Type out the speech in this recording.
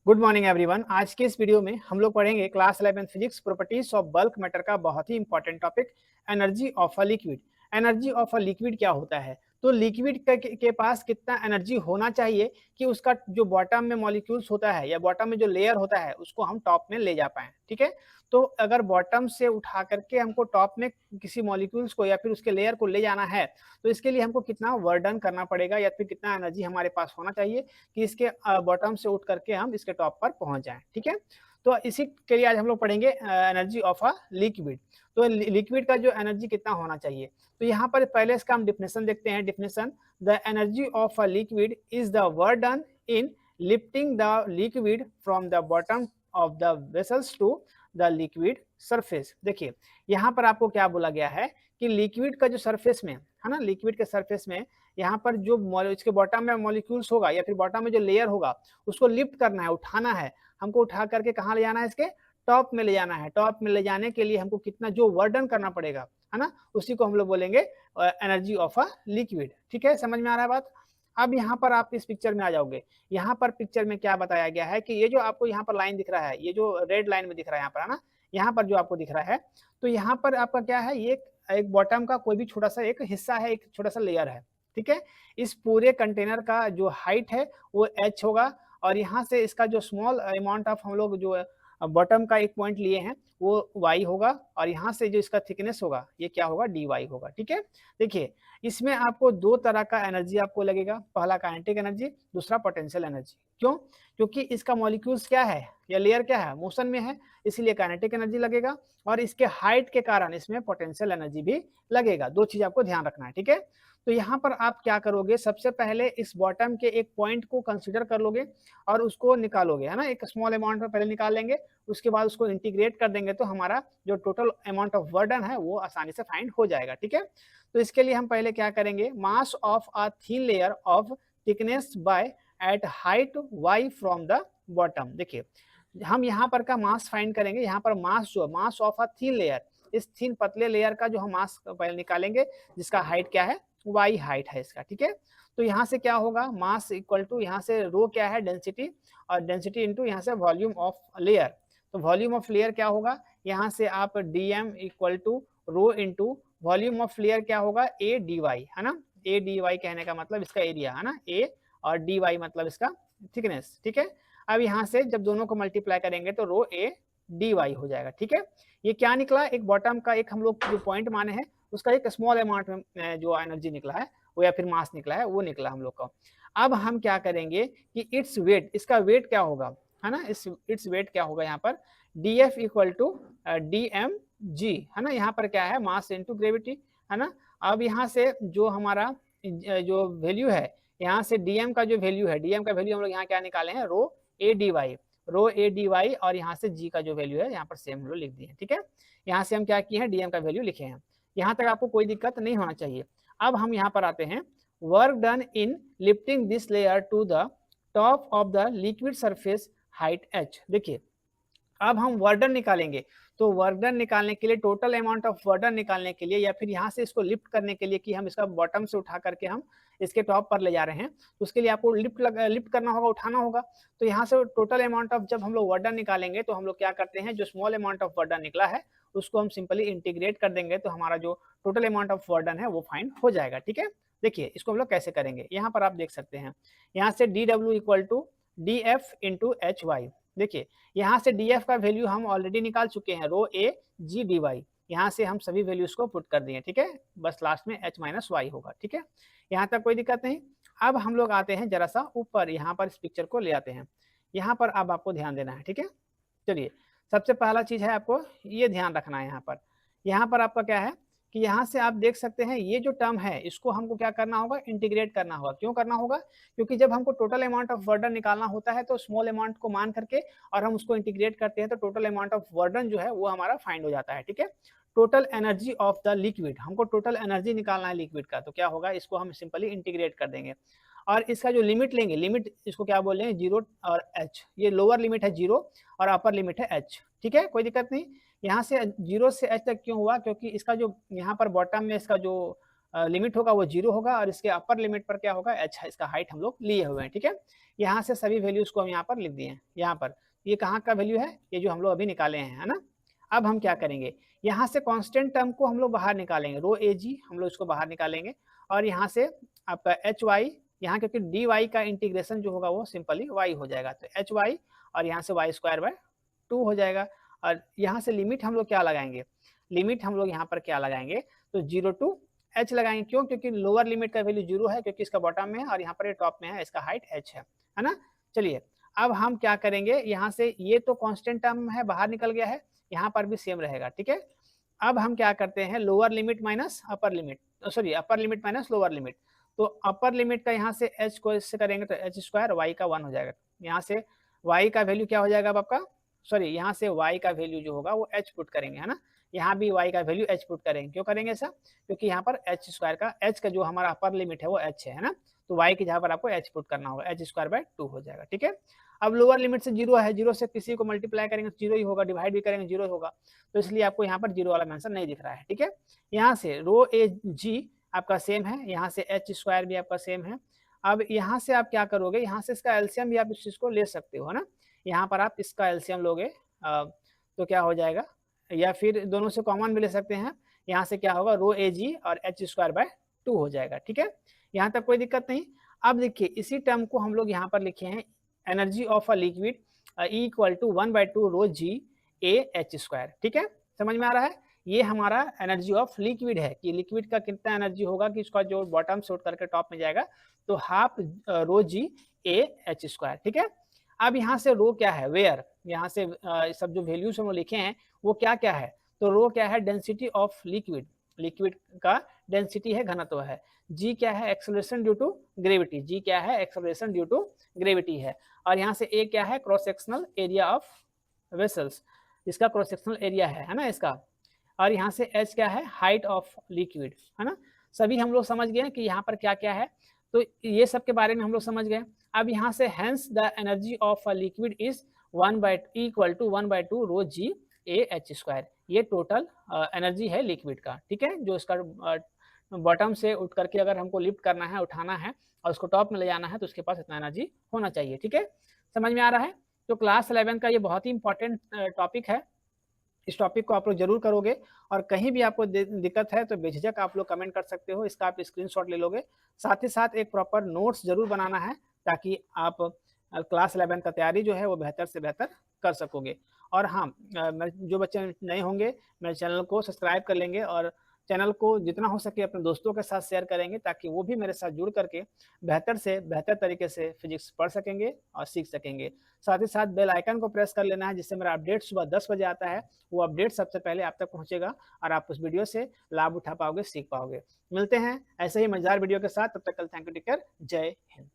Good morning everyone. आज के इस वीडियो में हम लोग पढ़ेंगे class 11 physics properties of bulk matter का बहुत ही important topic energy of a liquid. Energy of a liquid क्या होता है? तो लिक्विड के पास कितना एनर्जी होना चाहिए कि उसका जो बॉटम में मॉलिक्यूल्स होता है या बॉटम में जो लेयर होता है उसको हम टॉप में ले जा पाए। ठीक है, तो अगर बॉटम से उठा करके हमको टॉप में किसी मॉलिक्यूल्स को या फिर उसके लेयर को ले जाना है तो इसके लिए हमको कितना वर्क डन करना पड़ेगा या फिर कितना एनर्जी हमारे पास होना चाहिए कि इसके बॉटम से उठ करके हम इसके टॉप पर पहुंच जाएं। ठीक है, तो इसी के लिए आज हम लोग पढ़ेंगे एनर्जी ऑफ अ लिक्विड। तो लिक्विड का जो एनर्जी कितना होना चाहिए, तो यहाँ पर पहले इसका हम डिफिनेशन देखते हैं। Definition: the energy of a liquid is the work done in lifting the liquid from the bottom of the vessels to the liquid surface. देखिए यहाँ पर आपको क्या बोला गया है कि लिक्विड का जो सरफेस में है ना, लिक्विड के सरफेस में यहाँ पर जो इसके बॉटम में मॉलिक्यूल्स होगा या फिर बॉटम में जो लेयर होगा उसको लिफ्ट करना है, उठाना है। हमको उठा करके कहाँ ले जाना है? इसके टॉप में ले जाना है। टॉप में ले जाने के लिए हमको कितना जो वर्डन करना पड़ेगा, है ना, उसी को हम लोग बोलेंगे एनर्जी ऑफ अ लिक्विड। ठीक है, समझ में आ रहा है बात? अब यहाँ पर आप इस पिक्चर में आ जाओगे। यहाँ पर पिक्चर में क्या बताया गया है कि ये जो आपको यहाँ पर लाइन दिख रहा है, ये जो रेड लाइन में दिख रहा है यहाँ पर, है ना, यहाँ पर जो आपको दिख रहा है, तो यहाँ पर आपका क्या है, ये एक बॉटम का कोई भी छोटा सा एक हिस्सा है, एक छोटा सा लेयर है। ठीक है, इस पूरे कंटेनर का जो हाइट है वो h होगा और यहाँ से इसका जो स्मॉल अमाउंट ऑफ हम लोग जो बॉटम का एक पॉइंट लिए हैं वो y होगा और यहाँ से जो इसका थिकनेस होगा ये क्या होगा? dy होगा। ठीक है, देखिए इसमें आपको दो तरह का एनर्जी आपको लगेगा, पहला काइनेटिक एनर्जी, दूसरा पोटेंशियल एनर्जी। क्यों? क्योंकि इसका मॉलिक्यूल्स क्या है या लेयर क्या है? मोशन में है, इसीलिए काइनेटिक एनर्जी लगेगा और इसके हाइट के कारण इसमें पोटेंशियल एनर्जी भी लगेगा। दो चीज आपको ध्यान रखना है। ठीक है, तो यहाँ पर आप क्या करोगे, सबसे पहले इस बॉटम के एक पॉइंट को कंसीडर कर लोगे और उसको निकालोगे, है ना, एक स्मॉल अमाउंट में पहले निकाल लेंगे, उसके बाद उसको इंटीग्रेट कर देंगे तो हमारा जो टोटल अमाउंट ऑफ बर्डन है वो आसानी से फाइंड हो जाएगा। ठीक है, तो इसके लिए हम पहले क्या करेंगे, mass of a thin layer of thickness by at height y from the bottom. देखिए हम यहाँ पर का मास फाइंड करेंगे। यहाँ पर मास जो मास ऑफ अ थिन लेयर, इस थिन पतले लेयर का जो हम मास पहले निकालेंगे जिसका हाइट क्या है, y हाइट है इसका। ठीक है, तो यहाँ से क्या होगा, मास इक्वल टू यहाँ से रो क्या है, डेंसिटी, और डेंसिटी इनटू यहाँ से वॉल्यूम ऑफ लेयर। तो वॉल्यूम ऑफ लेयर क्या होगा, यहाँ से आप dm equal to rho into volume of layer क्या होगा, a dy, है ना। a dy कहने का मतलब इसका एरिया है ना, a, और dy मतलब इसका थिकनेस। ठीक है, अब यहाँ से जब दोनों को मल्टीप्लाई करेंगे तो रो a dy हो जाएगा। ठीक है, ये क्या निकला, एक बॉटम का एक हम लोग जो पॉइंट माने हैं उसका एक स्मॉल अमाउंट में जो एनर्जी निकला है वो या फिर मास निकला है वो निकला हम लोग का। अब हम क्या करेंगे कि इट्स वेट, इसका वेट क्या होगा, है ना, इट्स वेट क्या होगा यहाँ पर, df इक्वल टू dmg, है ना। यहाँ पर क्या है, मास इनटू ग्रेविटी, है ना। अब यहाँ से जो हमारा जो वैल्यू है, यहाँ से dm का जो वैल्यू है, dm का वैल्यू हम लोग यहाँ क्या निकाले हैं, रो a dy, row a dy, और यहाँ से g का जो वैल्यू है यहाँ पर सेम हम लोग लिख दिए। ठीक है, यहाँ से हम क्या किए हैं, dm का वैल्यू लिखे हैं। यहाँ तक आपको कोई दिक्कत नहीं होना चाहिए। अब हम यहाँ पर आते हैं, work done in lifting this layer to the top of the liquid surface height h। देखिए अब हम वर्डन निकालेंगे, तो वर्डन निकालने के लिए, टोटल अमाउंट ऑफ वर्डन निकालने के लिए या फिर यहाँ से इसको लिफ्ट करने के लिए कि हम इसका बॉटम से उठा करके हम इसके टॉप पर ले जा रहे हैं, तो उसके लिए आपको लिफ्ट करना होगा, उठाना होगा। तो यहाँ से टोटल अमाउंट ऑफ जब हम लोग वर्डन निकालेंगे तो हम लोग क्या करते हैं, जो स्मॉल अमाउंट ऑफ वर्डन निकला है उसको हम सिंपली इंटीग्रेट कर देंगे तो हमारा जो टोटल अमाउंट ऑफ वर्डन है वो फाइंड हो जाएगा। ठीक है, देखिए इसको हम लोग कैसे करेंगे, यहाँ पर आप देख सकते हैं, यहाँ से dw equal to df into hy। देखिए यहाँ से df का वैल्यू हम ऑलरेडी निकाल चुके हैं, रो a g dy, यहाँ से हम सभी वैल्यूज को पुट कर दिए। ठीक है, बस लास्ट में h माइनस y होगा। ठीक है, यहाँ तक कोई दिक्कत नहीं। अब हम लोग आते हैं जरा सा ऊपर, यहाँ पर इस पिक्चर को ले आते हैं। यहाँ पर अब आपको ध्यान देना है। ठीक है, चलिए सबसे पहला चीज है आपको ये ध्यान रखना है, यहाँ पर आपका क्या है कि यहाँ से आप देख सकते हैं ये जो टर्म है इसको हमको क्या करना होगा, इंटीग्रेट करना होगा। क्यों करना होगा, क्योंकि जब हमको टोटल अमाउंट ऑफ वर्डन निकालना होता है तो स्मॉल अमाउंट को मान करके और हम उसको इंटीग्रेट करते हैं तो टोटल अमाउंट ऑफ वर्डन जो है वो हमारा फाइंड हो जाता है। ठीक है, total energy of the liquid, हमको टोटल एनर्जी निकालना है लिक्विड का, तो क्या होगा, इसको हम सिंपली इंटीग्रेट कर देंगे और इसका जो लिमिट लेंगे, लिमिट इसको क्या बोलेंगे, जीरो और h, ये लोअर लिमिट है जीरो और अपर लिमिट है h। ठीक है, कोई दिक्कत नहीं। यहाँ से जीरो से h तक क्यों हुआ, क्योंकि इसका जो यहाँ पर बॉटम में इसका जो लिमिट होगा वो 0 होगा और इसके अपर लिमिट पर क्या होगा h, इसका हाइट हम लोग लिए हुए हैं, ठीक है। यहाँ से सभी वैल्यूज को हम यहाँ पर लिख दिए हैं। यहाँ पर ये कहाँ का वैल्यू है, ये जो हम लोग अभी निकाले हैं, है ना। अब हम क्या करेंगे, यहाँ से कांस्टेंट टर्म को हम लोग बाहर निकालेंगे, रो ए जी हम लोग इसको बाहर निकालेंगे और यहाँ से आपका एच वाई, यहाँ क्योंकि डी वाई का इंटीग्रेशन जो होगा वो सिंपली वाई हो जाएगा, तो एच वाई और यहाँ से वाई स्क्वायर बाय 2 हो जाएगा। और यहाँ से लिमिट हम लोग क्या लगाएंगे, लिमिट हम लोग यहाँ पर क्या लगाएंगे, तो 0 टू h लगाएंगे। क्यों, क्योंकि लोअर लिमिट का वैल्यू 0 है, क्योंकि इसका बॉटम में है और यहाँ पर ये टॉप में है, इसका हाइट h है ना। चलिए अब हम क्या करेंगे, यहाँ से ये तो कांस्टेंट टर्म है बाहर निकल गया है, यहाँ पर भी सेम रहेगा, ठीक है। अब हम क्या करते हैं, lower limit minus upper limit, sorry upper limit minus lower limit. तो अपर लिमिट का यहाँ से h को इससे करेंगे तो h स्क्वायर वाई का 1 हो जाएगा। यहाँ से y का वैल्यू क्या हो जाएगा अब आपका, सॉरी यहाँ से y का वैल्यू जो होगा वो h पुट करेंगे, है ना। यहाँ भी y का वैल्यू h पुट करेंगे। क्यों करेंगे ऐसा, क्योंकि यहाँ पर h स्क्वायर का h का जो हमारा अपर लिमिट है वो h है ना, तो y की जगह पर आपको h पुट करना होगा, h स्क्वायर बाय 2 हो जाएगा, ठीक है। अब लोअर लिमिट से 0 है, 0 से किसी को मल्टीप्लाई करेंगे तो 0 ही होगा, डिवाइड भी करेंगे 0 होगा, तो इसलिए आपको यहाँ पर 0 वाला मेंशन नहीं दिख रहा है, ठीक है। यहाँ से रो ए जी आपका सेम है, यहाँ से h स्क्वायर भी आपका सेम है। अब यहाँ से आप क्या करोगे, यहाँ से इसका एलसीएम भी आप इस चीज को ले सकते हो, है ना। यहाँ पर आप इसका एलसीएम लोगे तो क्या हो जाएगा, या फिर दोनों से कॉमन भी ले सकते हैं। यहाँ से क्या होगा, रो ए जी और h स्क्वायर बाय 2 हो जाएगा, ठीक है। यहाँ तक कोई दिक्कत नहीं। अब देखिए इसी टर्म को हम लोग यहाँ पर लिखे हैं, energy of a liquid equal to 1/2 rho G A H square, ठीक है। समझ में आ रहा है, ये हमारा एनर्जी ऑफ लिक्विड है कि लिक्विड का कितना एनर्जी होगा कि इसका जो बॉटम से उठ करके टॉप में जाएगा, तो half rho G A H square, ठीक है। अब यहाँ से रो क्या है, वेयर, यहाँ से सब जो वैल्यूज हम लिखे हैं वो क्या क्या है, तो रो क्या है, डेंसिटी ऑफ लिक्विड, लिक्विड का डेंसिटी है, घनत्व है। जी क्या है, एक्सेलरेशन ड्यू टू ग्रेविटी, जी क्या है, एक्सेलरेशन ड्यू टू ग्रेविटी है। और यहाँ से ए क्या है, cross sectional area of vessels, इसका क्रॉस सेक्शनल एरिया है ना इसका। और यहाँ से एच क्या है, हाइट ऑफ लिक्विड, है ना। सभी हम लोग समझ गए कि यहाँ पर क्या क्या है, तो ये सब के बारे में हम लोग समझ गए। अब यहाँ से hence the energy of a liquid is 1/2 rho G A H square, ये टोटल एनर्जी है लिक्विड का, ठीक है। जो इसका बॉटम से उठ करके अगर हमको लिफ्ट करना है, उठाना है और उसको टॉप में ले जाना है, तो उसके पास इतना एनर्जी होना चाहिए, ठीक है। समझ में आ रहा है। तो क्लास 11 का ये बहुत ही इंपॉर्टेंट टॉपिक है, इस टॉपिक को आप लोग जरूर करोगे। और कहीं भी आपको दिक्कत है तो बेझिझक आप लोग कमेंट कर सकते हो, इसका आप स्क्रीनशॉट ले लोगे। साथ ही साथ एक प्रॉपर नोट्स जरूर बनाना है, ताकि आप क्लास 11 का तैयारी जो है वो बेहतर से बेहतर कर सकोगे। और हाँ, जो बच्चे नए होंगे मेरे चैनल को सब्सक्राइब कर लेंगे और चैनल को जितना हो सके अपने दोस्तों के साथ शेयर करेंगे, ताकि वो भी मेरे साथ जुड़ करके बेहतर से बेहतर तरीके से फिजिक्स पढ़ सकेंगे और सीख सकेंगे। साथ ही साथ बेल आइकन को प्रेस कर लेना है, जिससे मेरा अपडेट सुबह 10 बजे आता है, वो अपडेट सबसे पहले आप तक पहुंचेगा और आप उस वीडियो से लाभ उठा पाओगे, सीख पाओगे। मिलते हैं ऐसे ही मजेदार वीडियो के साथ, तब तक कल थैंक यू, टेक केयर, जय हिंद।